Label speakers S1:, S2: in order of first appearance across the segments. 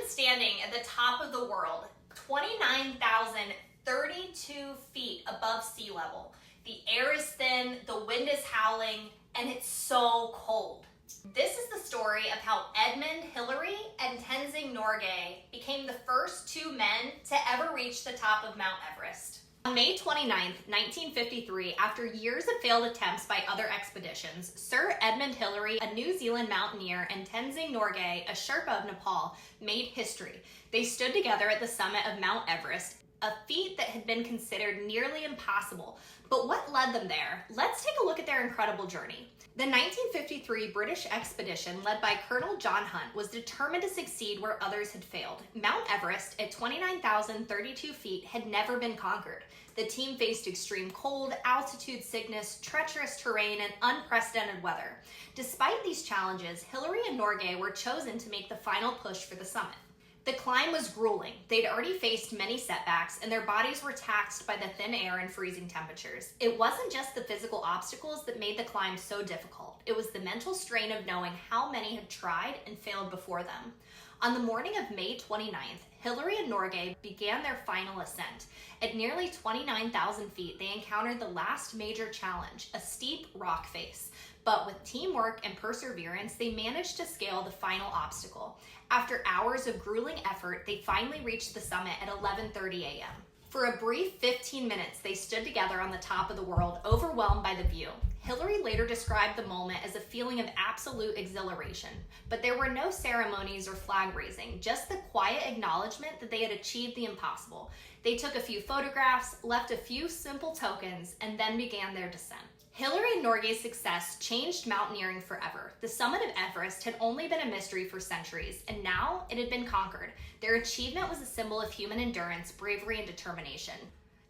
S1: standing at the top of the world, 29,032 feet above sea level. The air is thin, the wind is howling, and it's so cold. This is the story of how Edmund Hillary and Tenzing Norgay became the first two men to ever reach the top of Mount Everest. On May 29, 1953, after years of failed attempts by other expeditions, Sir Edmund Hillary, a New Zealand mountaineer, and Tenzing Norgay, a Sherpa of Nepal, made history. They stood together at the summit of Mount Everest, a feat that had been considered nearly impossible. But what led them there? Let's take a look at their incredible journey. The 1953 British expedition, led by Colonel John Hunt, was determined to succeed where others had failed. Mount Everest, at 29,032 feet, had never been conquered. The team faced extreme cold, altitude sickness, treacherous terrain, and unprecedented weather. Despite these challenges, Hillary and Norgay were chosen to make the final push for the summit. The climb was grueling. They'd already faced many setbacks, and their bodies were taxed by the thin air and freezing temperatures. It wasn't just the physical obstacles that made the climb so difficult. It was the mental strain of knowing how many had tried and failed before them. On the morning of May 29th, Hillary and Norgay began their final ascent. At nearly 29,000 feet, they encountered the last major challenge, a steep rock face. But with teamwork and perseverance, they managed to scale the final obstacle. After hours of grueling effort, they finally reached the summit at 11:30 a.m. For a brief 15 minutes, they stood together on the top of the world, overwhelmed by the view. Hillary later described the moment as a feeling of absolute exhilaration. But there were no ceremonies or flag raising, just the quiet acknowledgement that they had achieved the impossible. They took a few photographs, left a few simple tokens, and then began their descent. Hillary and Norgay's success changed mountaineering forever. The summit of Everest had only been a mystery for centuries, and now it had been conquered. Their achievement was a symbol of human endurance, bravery, and determination.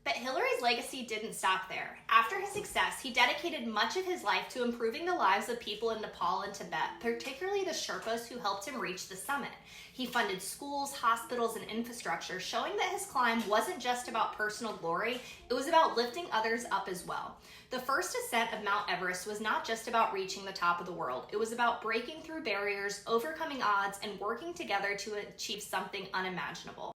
S1: But Hillary's legacy didn't stop there. After his success, he dedicated much of his life to improving the lives of people in Nepal and Tibet, particularly the Sherpas who helped him reach the summit. He funded schools, hospitals, and infrastructure, showing that his climb wasn't just about personal glory, it was about lifting others up as well. The first ascent of Mount Everest was not just about reaching the top of the world. It was about breaking through barriers, overcoming odds, and working together to achieve something unimaginable.